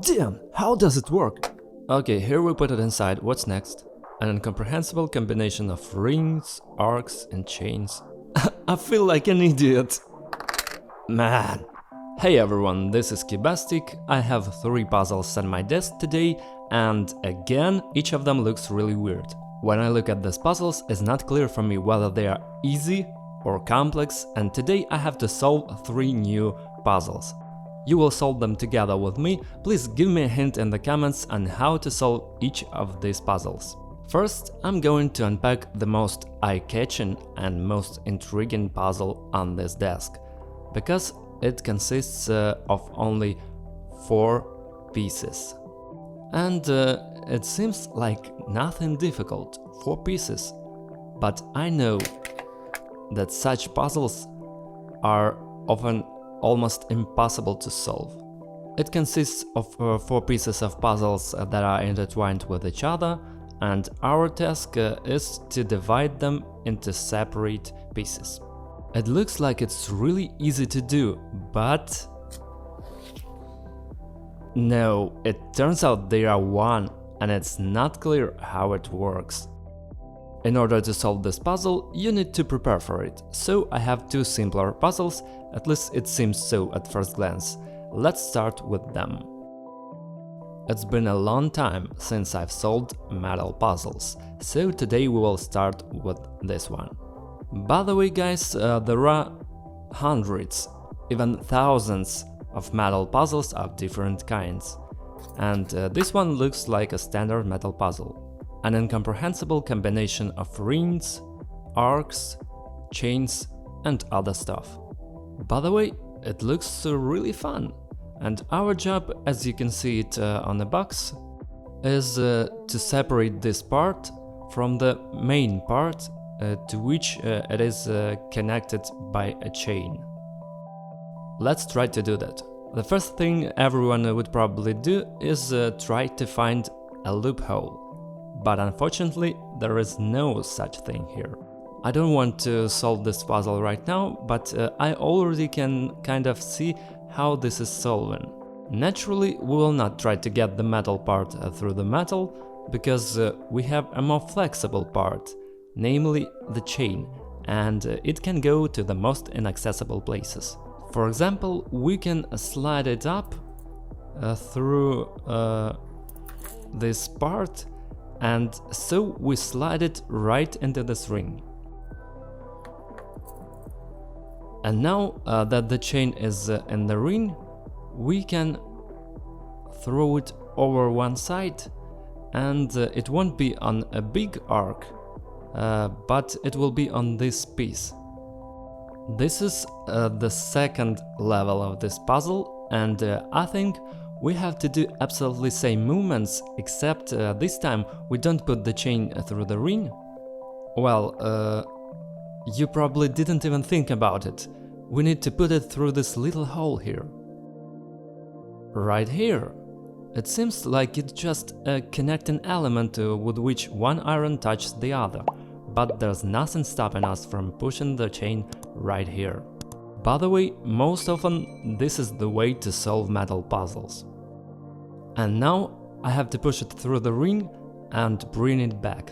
Damn, how does it work? Okay, here we put it inside. What's next? An incomprehensible combination of rings, arcs and chains. I feel like an idiot. Man. Hey everyone, this is Kibastic. I have 3 puzzles on my desk today, and again, each of them looks really weird. When I look at these puzzles, it's not clear for me whether they are easy or complex, and today I have to solve 3 new puzzles. You will solve them together with me. Please give me a hint in the comments on how to solve each of these puzzles. First, I'm going to unpack the most eye-catching and most intriguing puzzle on this desk, because it consists of only 4 pieces. And it seems like nothing difficult, 4 pieces. But I know that such puzzles are often almost impossible to solve. It consists of 4 pieces of puzzles that are intertwined with each other, and our task is to divide them into separate pieces. It looks like it's really easy to do, but no, it turns out they are 1, and it's not clear how it works. In order to solve this puzzle, you need to prepare for it, so I have 2 simpler puzzles, at least it seems so at first glance. Let's start with them. It's been a long time since I've solved metal puzzles, so today we will start with this one. By the way guys, there are hundreds, even thousands of metal puzzles of different kinds, and this one looks like a standard metal puzzle. An incomprehensible combination of rings, arcs, chains and other stuff. By the way, it looks really fun, and our job, as you can see it on the box, is to separate this part from the main part to which it is connected by a chain. Let's try to do that. The first thing everyone would probably do is try to find a loophole. But unfortunately, there is no such thing here. I don't want to solve this puzzle right now, but I already can kind of see how this is solving. Naturally, we will not try to get the metal part through the metal, because we have a more flexible part, namely the chain, and it can go to the most inaccessible places. For example, we can slide it up through this part, and so we slide it right into this ring. And now that the chain is in the ring, we can throw it over one side, and it won't be on a big arc, but it will be on this piece. This is the second level of this puzzle, and I think we have to do absolutely same movements, except this time we don't put the chain through the ring. Well, you probably didn't even think about it. We need to put it through this little hole here. Right here. It seems like it's just a connecting element with which one iron touches the other, but there's nothing stopping us from pushing the chain right here. By the way, most often this is the way to solve metal puzzles. And now I have to push it through the ring and bring it back.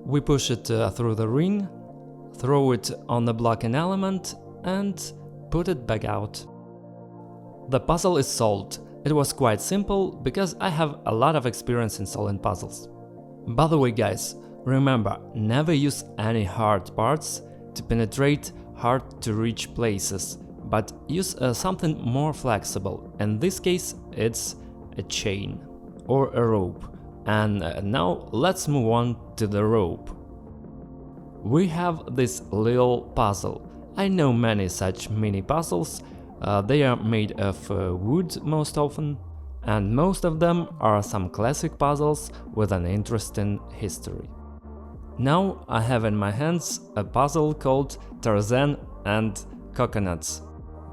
We push it through the ring, throw it on the blocking element and put it back out. The puzzle is solved. It was quite simple because I have a lot of experience in solving puzzles. By the way guys, remember, never use any hard parts to penetrate hard to reach places, but use something more flexible. In this case, it's a chain or a rope. And now let's move on to the rope. We have this little puzzle. I know many such mini puzzles. They are made of wood most often, and most of them are some classic puzzles with an interesting history. Now I have in my hands a puzzle called Tarzan and Coconuts.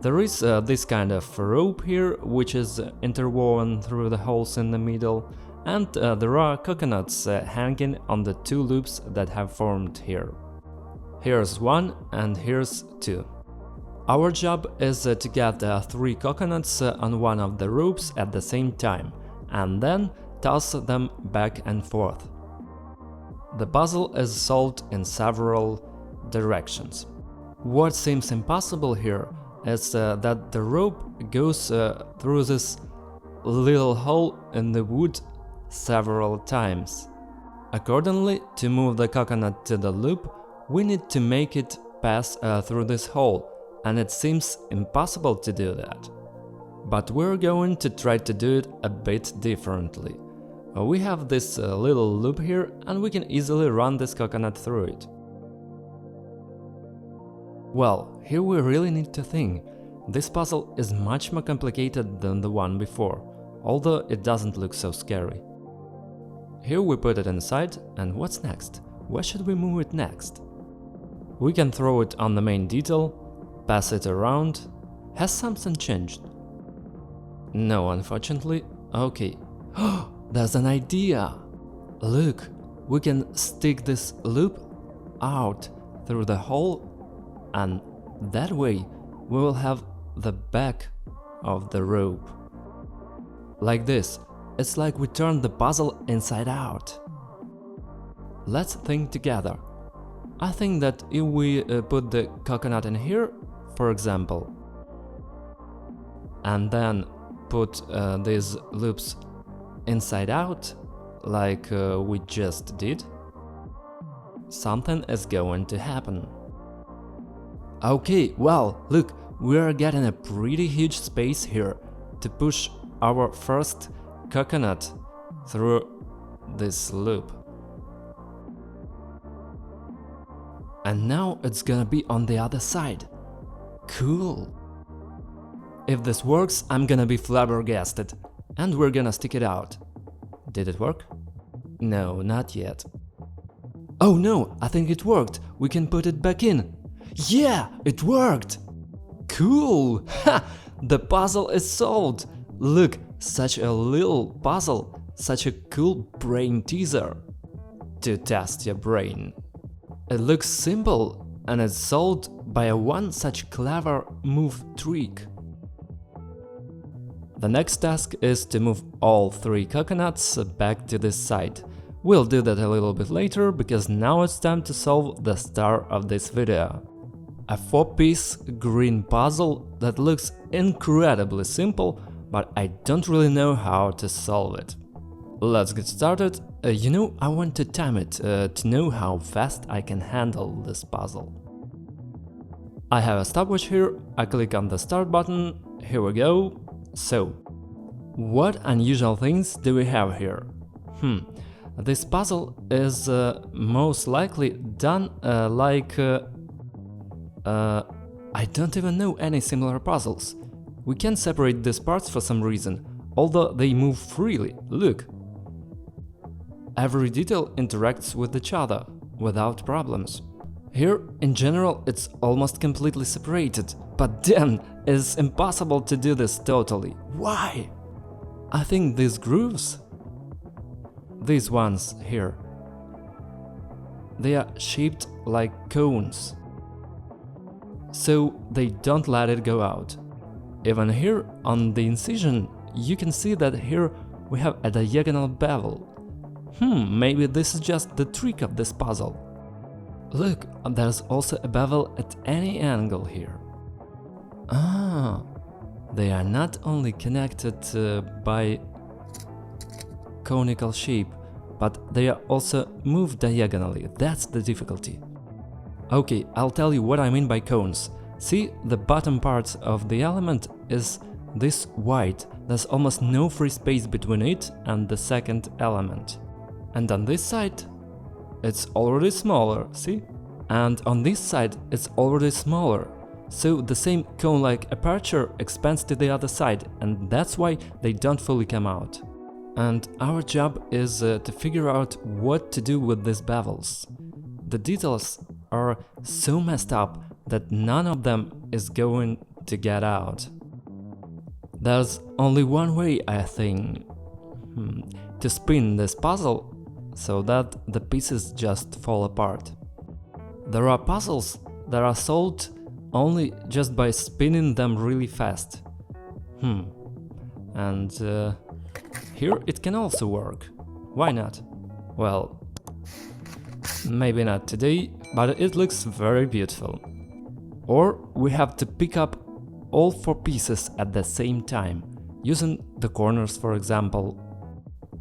There is this kind of rope here, which is interwoven through the holes in the middle, and there are coconuts hanging on the 2 loops that have formed here. Here's 1 and here's 2. Our job is to get 3 coconuts on one of the ropes at the same time, and then toss them back and forth. The puzzle is solved in several directions. What seems impossible here is that the rope goes through this little hole in the wood several times. Accordingly, to move the coconut to the loop, we need to make it pass through this hole, and it seems impossible to do that. But we're going to try to do it a bit differently. We have this little loop here, and we can easily run this coconut through it. Well, here we really need to think. This puzzle is much more complicated than the one before, although it doesn't look so scary. Here we put it inside, and what's next? Where should we move it next? We can throw it on the main detail, pass it around. Has something changed? No, unfortunately. Okay. There's an idea! Look, we can stick this loop out through the hole, and that way we will have the back of the rope. Like this. It's like we turned the puzzle inside out. Let's think together. I think that if we put the coconut in here, for example, and then put these loops inside out, like we just did, something is going to happen. Okay, well, look, we are getting a pretty huge space here to push our first coconut through this loop. And now it's gonna be on the other side. Cool. If this works, I'm gonna be flabbergasted. And we're gonna stick it out. Did it work? No, not yet. Oh no, I think it worked. We can put it back in. Yeah, it worked! Cool! Ha! The puzzle is solved! Look, such a little puzzle, such a cool brain teaser to test your brain. It looks simple and is solved by a one such clever move trick. The next task is to move all 3 coconuts back to this side. We'll do that a little bit later, because now it's time to solve the star of this video. A 4-piece green puzzle that looks incredibly simple, but I don't really know how to solve it. Let's get started. I want to time it to know how fast I can handle this puzzle. I have a stopwatch here, I click on the start button, here we go. So, what unusual things do we have here? This puzzle is most likely done I don't even know any similar puzzles. We can separate these parts for some reason, although they move freely, look. Every detail interacts with each other, without problems. Here, in general, it's almost completely separated, but then it's impossible to do this totally. Why? I think these grooves, these ones here, they are shaped like cones, so they don't let it go out. Even here on the incision, you can see that here we have a diagonal bevel. Maybe this is just the trick of this puzzle. Look, there's also a bevel at any angle here. Ah, they are not only connected by conical shape, but they are also moved diagonally. That's the difficulty. Okay, I'll tell you what I mean by cones. See, the bottom part of the element is this white. There's almost no free space between it and the second element. And on this side, it's already smaller, see? And on this side, it's already smaller. So the same cone-like aperture expands to the other side, and that's why they don't fully come out. And our job is to figure out what to do with these bevels. The details are so messed up that none of them is going to get out. There's only one way, I think, to spin this puzzle so that the pieces just fall apart. There are puzzles that are solved only just by spinning them really fast. And here it can also work. Why not? Well, maybe not today, but it looks very beautiful. Or we have to pick up all 4 pieces at the same time, using the corners for example.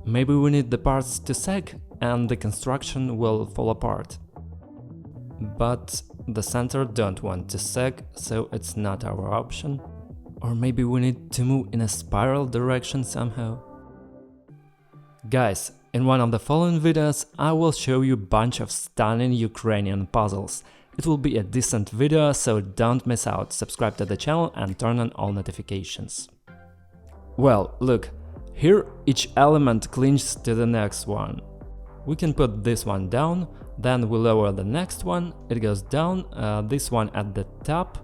Maybe we need the parts to sag and the construction will fall apart. But the center don't want to sag, so it's not our option. Or maybe we need to move in a spiral direction somehow. Guys, in one of the following videos I will show you a bunch of stunning Ukrainian puzzles. It will be a decent video, so don't miss out, subscribe to the channel and turn on all notifications. Well, look, here each element clinches to the next one. We can put this one down, then we lower the next one, it goes down, this one at the top.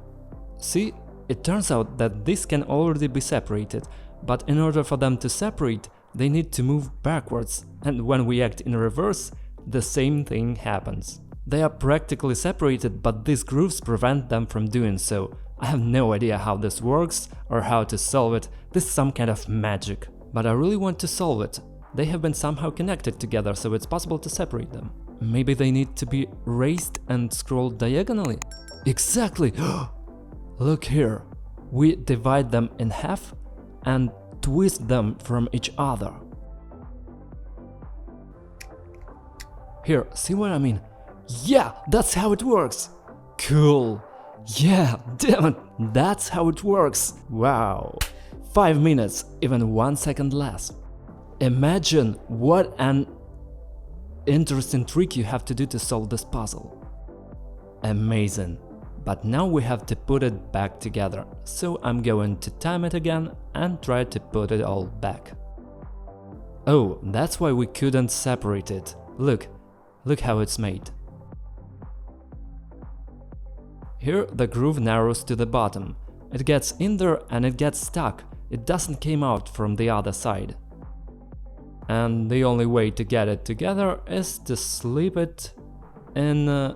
See, it turns out that this can already be separated, but in order for them to separate, they need to move backwards, and when we act in reverse, the same thing happens. They are practically separated, but these grooves prevent them from doing so. I have no idea how this works or how to solve it, this is some kind of magic. But I really want to solve it. They have been somehow connected together, so it's possible to separate them. Maybe they need to be raised and scrolled diagonally? Exactly! Look here, we divide them in half and twist them from each other. Here, see what I mean? Yeah, that's how it works! Cool! Yeah, damn it, that's how it works! Wow! 5 minutes, even 1 second less. Imagine what an interesting trick you have to do to solve this puzzle. Amazing! But now we have to put it back together, so I'm going to time it again and try to put it all back. Oh, that's why we couldn't separate it. Look how it's made. Here the groove narrows to the bottom. It gets in there and it gets stuck, it doesn't come out from the other side. And the only way to get it together is to slip it in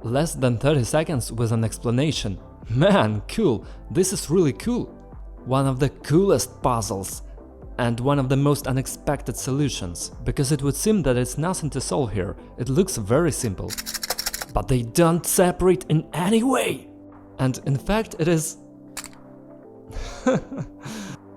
less than 30 seconds with an explanation. Man, cool, this is really cool. One of the coolest puzzles and one of the most unexpected solutions, because it would seem that it's nothing to solve here, it looks very simple. But they don't separate in any way! And in fact it is...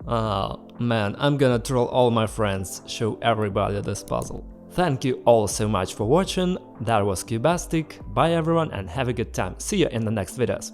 Oh man, I'm gonna troll all my friends, show everybody this puzzle. Thank you all so much for watching, that was Cubastic, bye everyone and have a good time, see you in the next videos.